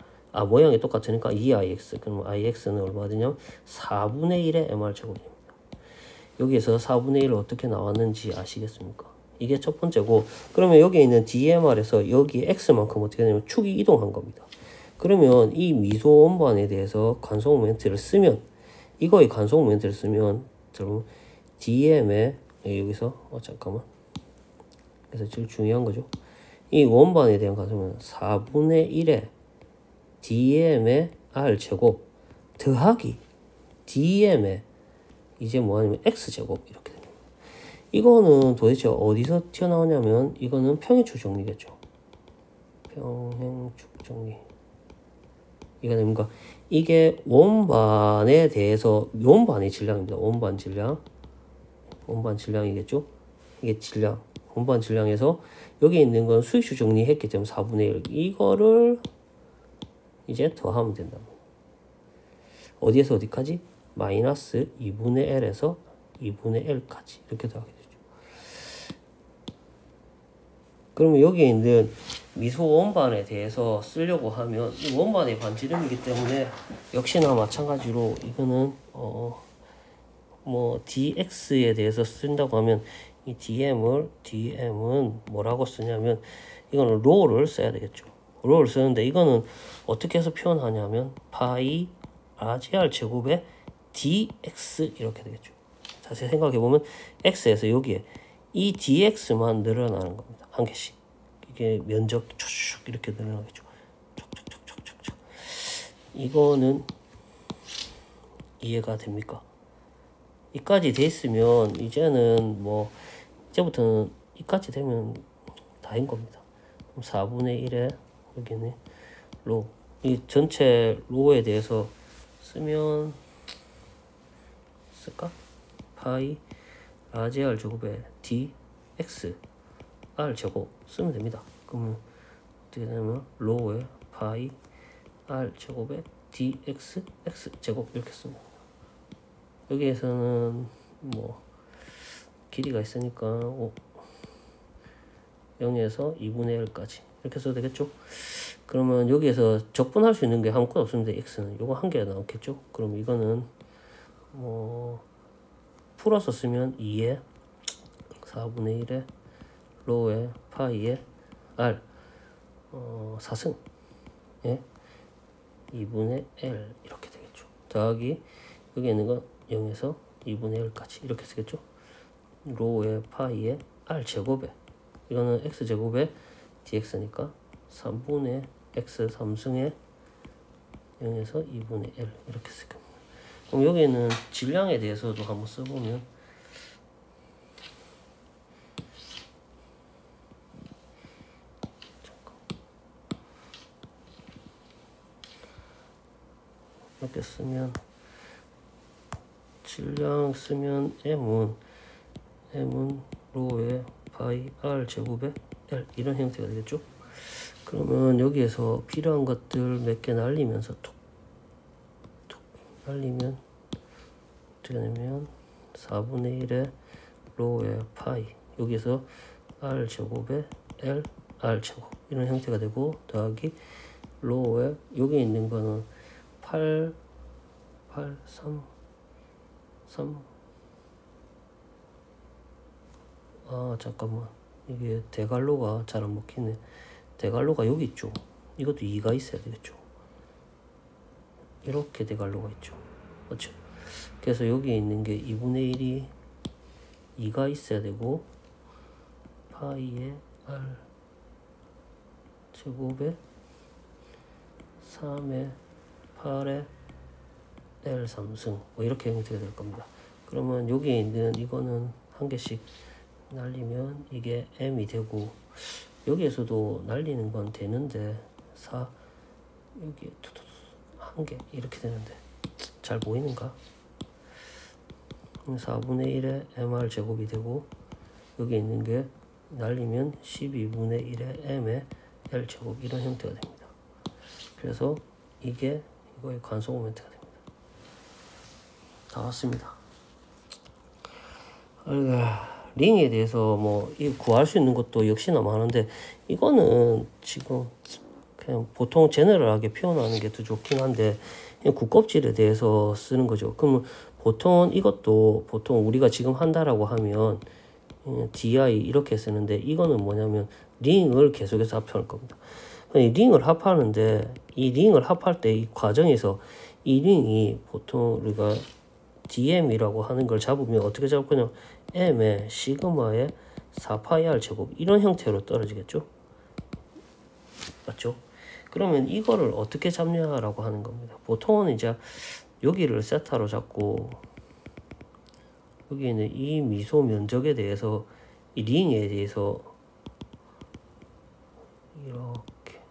모양이 똑같으니까 2ix 그럼 ix는 얼마 되냐면 4분의 1의 mr 제곱입니다. 여기에서 4분의 1을 어떻게 나왔는지 아시겠습니까? 이게 첫 번째고 그러면 여기에 있는 DMR에서 여기 X만큼 어떻게 되냐면 축이 이동한 겁니다. 그러면 이 미소 원반에 대해서 관성 모멘트를 쓰면 이거의 관성 모멘트를 쓰면 여러분 DM의 여기서 잠깐만 그래서 제일 중요한 거죠. 이 원반에 대한 관성은 4분의 1의 DM의 R 제곱 더하기 DM의 이제 뭐하냐면 X제곱 이렇게 됩니다. 이거는 도대체 어디서 튀어나오냐면 이거는 평행축 정리겠죠. 평행축 정리. 이거 됩니까? 이게 원반에 대해서 원반의 질량입니다. 원반 질량. 원반 질량이겠죠. 이게 질량. 원반 질량에서 여기 있는 건 수익축 정리했기 때문에 4분의 1. 이거를 이제 더하면 된답니다. 어디에서 어디까지? 마이너스 2분의 L에서 2분의 L까지 이렇게 더하게 되죠. 그러면 여기에 있는 미소 원반에 대해서 쓰려고 하면 이 원반의 반지름이기 때문에 역시나 마찬가지로 이거는 뭐 dx에 대해서 쓴다고 하면 이 dm은 뭐라고 쓰냐면 이거는 로를 써야 되겠죠. 로를 쓰는데 이거는 어떻게 해서 표현하냐면 파이 rgr 제곱에 dx 이렇게 되겠죠. 자세히 생각해보면 x에서 여기에 이 dx만 늘어나는 겁니다. 한 개씩. 이게 면적 촉촉 이렇게 늘어나겠죠. 촉촉촉촉촉촉. 이거는 이해가 됩니까? 이까지 돼 있으면 이제는 뭐 이제부터는 이까지 되면 다인 겁니다. 그럼 4분의 1에 여기는 로. 이 전체 로에 대해서 쓰면 쓸까? 파이 rgr 제곱에 dx r 제곱 쓰면 됩니다. 그러면 어떻게 되냐면 로에 파이 r 제곱에 dx x 제곱 이렇게 씁니다. 여기에서는 뭐 길이가 있으니까 0에서 2분의 1까지 이렇게 써도 되겠죠? 그러면 여기에서 적분할 수 있는 게 아무것도 없는데 x는 요거 한 개가 나오겠죠? 그럼 이거는 뭐 풀어서 쓰면 2에 4분의 1에 로에 파이에 r 4승 예 2분의 L 이렇게 되겠죠. 더하기 여기 있는 건 0에서 2분의 1까지 이렇게 쓰겠죠. 로에 파이에 r 제곱에 이거는 x 제곱에 dx니까 3분의 x 3승에 0에서 2분의 L 이렇게 쓸 겁니다. 그럼 여기는 질량에 대해서도 한번 써보면 이렇게 쓰면 질량 쓰면 m은 로에 파이 r 제곱에 L 이런 형태가 되겠죠. 그러면 여기에서 필요한 것들 몇 개 날리면서 톡 날리면 어떻게 되냐면 4분의 1에 로에 파이 여기서 r 제곱에 L r 제곱 이런 형태가 되고 더하기 로에 여기 있는 거는 8 8 3 3 잠깐만, 이게 대괄호가 잘 안 먹히네. 대괄호가 여기 있죠. 이것도 2가 있어야 되겠죠. 이렇게 대괄호가 있죠. 그렇죠. 그래서 여기에 있는 게 2분의 1이 2가 있어야 되고, 파이에 r 제곱에 3에 8에 l 3승, 뭐 이렇게 형태가 될 겁니다. 그러면 여기에 있는 이거는 한 개씩 날리면 이게 m이 되고, 여기에서도 날리는 건 되는데 4 여기 한 개 이렇게 되는데 잘 보이는가? 4분의 1에 mr 제곱이 되고, 여기 있는 게 날리면 12분의 1에 m의 l 제곱, 이런 형태가 됩니다. 그래서 이게 이거의 관성 모멘트가 됩니다. 다 왔습니다. 링에 대해서 뭐 구할 수 있는 것도 역시나 많은데, 이거는 지금 그냥 보통 제너럴하게 표현하는 게 더 좋긴 한데, 굿껍질에 대해서 쓰는 거죠. 그러면 보통 이것도 보통 우리가 지금 한다라고 하면 di 이렇게 쓰는데, 이거는 뭐냐면 링을 계속해서 합할 겁니다. 이 링을 합하는데, 이 링을 합할 때 이 과정에서 이 링이 보통 우리가 dm이라고 하는 걸 잡으면 어떻게 잡을 거냐, m의 시그마의 4파이r 제곱, 이런 형태로 떨어지겠죠. 맞죠? 그러면 이거를 어떻게 잡냐라고 하는 겁니다. 보통은 이제 여기를 세타로 잡고, 여기는 이 미소 면적에 대해서, 이 링에 대해서 이렇게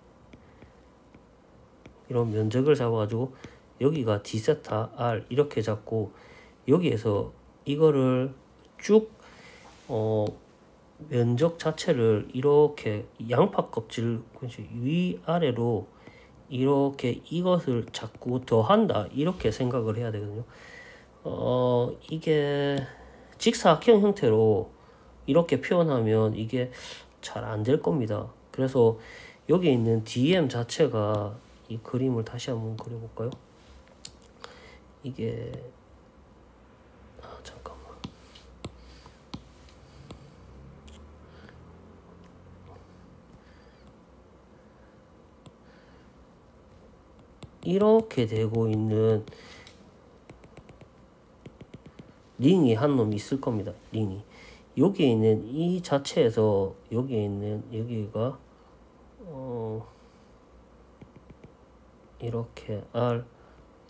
이런 면적을 잡아가지고, 여기가 d 세타 r 이렇게 잡고, 여기에서 이거를 쭉 면적 자체를 이렇게 양파 껍질 위아래로 이렇게 이것을 자꾸 더한다, 이렇게 생각을 해야 되거든요. 이게 직사각형 형태로 이렇게 표현하면 이게 잘 안 될 겁니다. 그래서 여기 있는 dm 자체가, 이 그림을 다시 한번 그려볼까요? 이게 잠깐만, 이렇게 되고 있는 링이 한 놈이 있을 겁니다. 링이 여기에 있는 이 자체에서, 여기에 있는 여기가 이렇게 r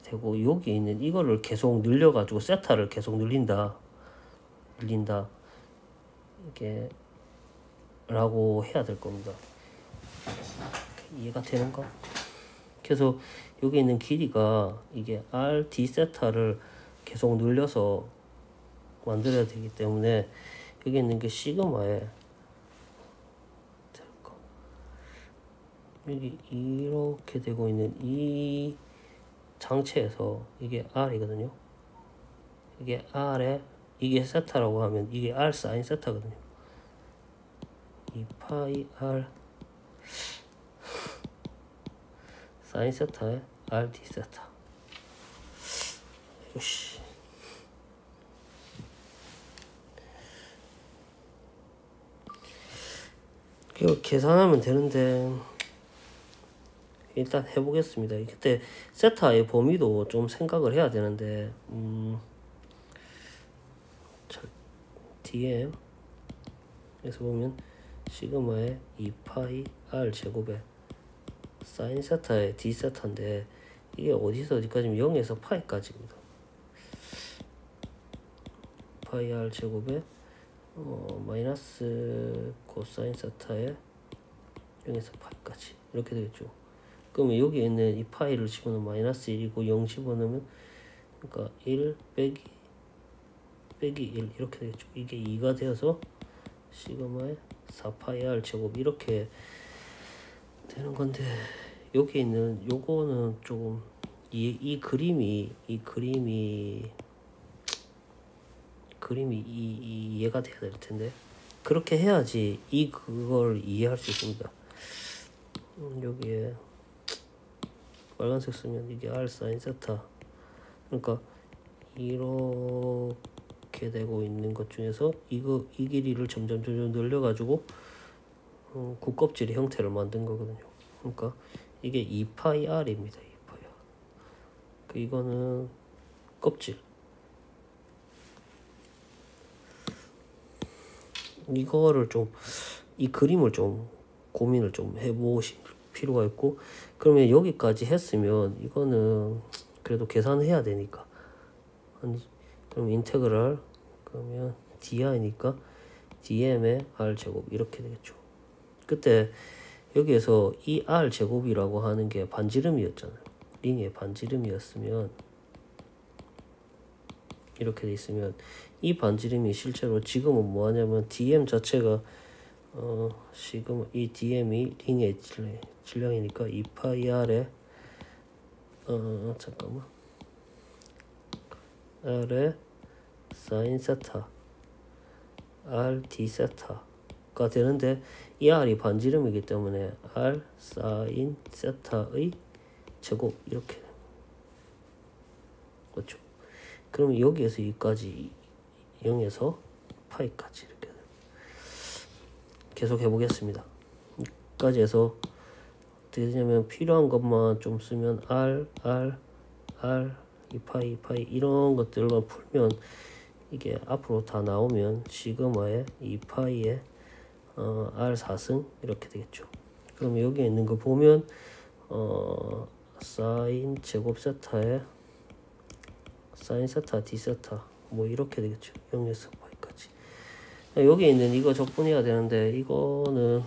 되고, 여기 있는 이거를 계속 늘려가지고 세타를 계속 늘린다 이게 라고 해야 될 겁니다. 이해가 되는가? 그래서 여기 있는 길이가 이게 r d 세타를 계속 늘려서 만들어야 되기 때문에, 여기 있는 게 시그마에 여기 이렇게 되고 있는 이 장체에서 이게 r이거든요. 이게 r에, 이게 세타라고 하면 이게 r 사인 세타거든요. 이 파이 r 사인 세타에 r d 세타. 요시. 이거 계산하면 되는데, 일단 해보겠습니다. 그때 세타의 범위도 좀 생각을 해야 되는데, dm 에서 보면 시그마의 2파이 r 제곱에 사인 세타의 d 세타인데, 이게 어디서 어디까지면 0에서 파이까지입니다. 파이 r 제곱에 마이너스 코사인 세타의 0에서 파이까지 이렇게 되겠죠. 그러면 여기에 있는 이 파이를 집어넣으면 마이너스 1이고, 0 집어넣으면 그러니까 1 빼기 1 이렇게 되겠죠. 이게 2가 되어서 시그마의 4파이 r 제곱 이렇게 되는 건데, 여기 있는 요거는 조금 이 그림이 이해가 돼야 될 텐데, 그렇게 해야지 그걸 이해할 수 있습니다. 여기에 빨간색 쓰면 이게 r 사인 세타 그러니까 이렇게 되고 있는 것 중에서 이 길이를 점점 늘려가지고 구껍질의 형태를 만든 거거든요. 그러니까 이게 2파이 r입니다. 2파이 r. 이거는 껍질. 이거를 좀, 이 그림을 좀 고민을 좀 해보실 필요가 있고, 그러면 여기까지 했으면 이거는 그래도 계산을 해야 되니까, 그럼 인테그랄, 그러면 di니까 dm의 r 제곱 이렇게 되겠죠. 그때 여기에서 이 r 제곱이라고 하는 게 반지름이었잖아요. 링의 반지름이었으면 이렇게 돼 있으면 이 반지름이 실제로 지금은 뭐 하냐면 dm 자체가 지금 이 dm이 링의 질량이니까 2파이 r에 잠깐만 r에 사인 세타 r d 세타가 되는데 이 r이 반지름이기 때문에 r 사인 세타의 제곱 이렇게 그렇죠. 그럼 여기에서 여기까지 0에서 파이까지 이렇게 계속 해보겠습니다. 여기까지 해서 어떻게 되냐면 필요한 것만 좀 쓰면 r 2파이 이런 것들만 풀면 이게 앞으로 다 나오면 시그마의 2파이의 r 4승 이렇게 되겠죠. 그럼 여기에 있는 거 보면 사인 제곱 세타에 사인 세타 d 세타 뭐 이렇게 되겠죠. 0에서 파이까지. 여기 있는 이거 적분해야 되는데 이거는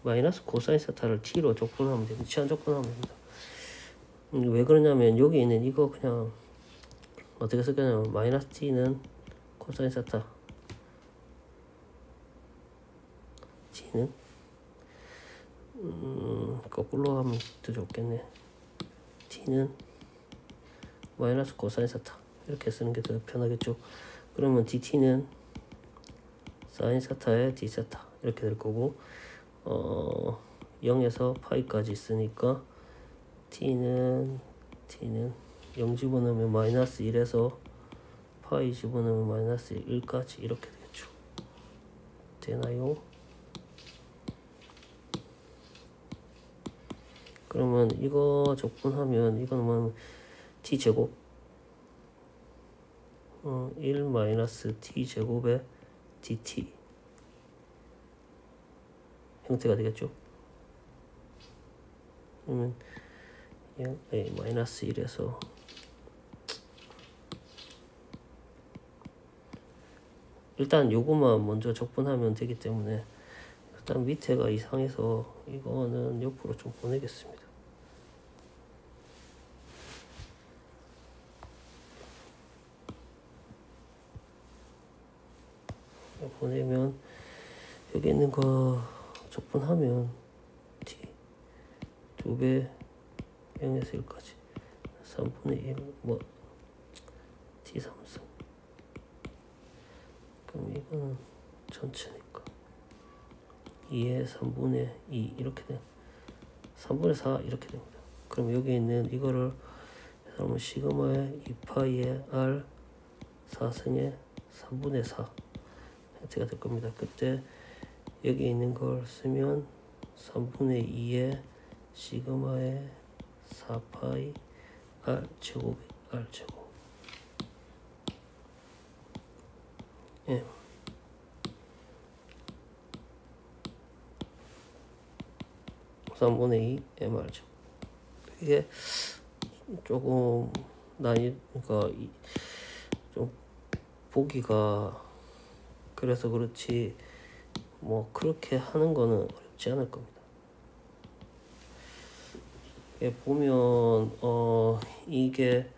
마이너스 코사인 세타를 t로 적분하면 됩니다. 치환 적분하면 됩니다. 왜 그러냐면 여기 있는 이거 그냥 어떻게 쓸 거냐면 마이너스 t는 코사인 세타 t는 거꾸로 하면 더 좋겠네. t는 마이너스 코사인 세타 이렇게 쓰는 게 더 편하겠죠. 그러면 dt는 사인 세타의 d 세타 이렇게 될 거고 0에서 파이까지 있으니까 t는 0 집어넣으면 마이너스 1에서 파이 집어넣으면 마이너스 1까지 이렇게 되겠죠. 되나요? 그러면 이거 적분하면 이거는 뭐 t제곱 1 마이너스 t제곱에 dt 형태가 되겠죠. 그러면 마이너스 1에서 일단 요거만 먼저 적분하면 되기 때문에 일단 밑에가 이상해서 이거는 옆으로 좀 보내겠습니다. 보내면 여기 있는 거 적분하면 t 2배 0에서 1까지 3분의 1 뭐 t 3승 그럼 이거는 전체니까 2의 3분의 2 이렇게 돼 3분의 4 이렇게 됩니다. 그럼 여기 있는 이거를 그러면 시그마의 2파이의 r 4승의 3분의 4 형태가 될 겁니다. 그때 여기 있는 걸 쓰면 3분의 2의 시그마의 4파이 r 제곱 r 제곱 예. (3분의 2) mr 제곱 이게 조금 그러니까 좀 보기가 그래서 그렇지 뭐 그렇게 하는 거는 어렵지 않을 겁니다. 보면 이게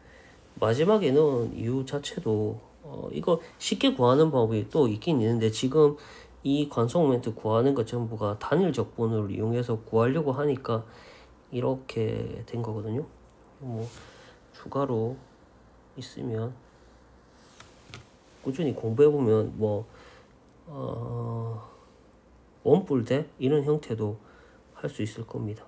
마지막에 넣은 이유 자체도 이거 쉽게 구하는 방법이 또 있긴 있는데 지금 이 관성 모멘트 구하는 것 전부가 단일 적분을 이용해서 구하려고 하니까 이렇게 된 거거든요. 뭐 추가로 있으면 꾸준히 공부해보면 뭐 원뿔대 이런 형태도 할 수 있을 겁니다.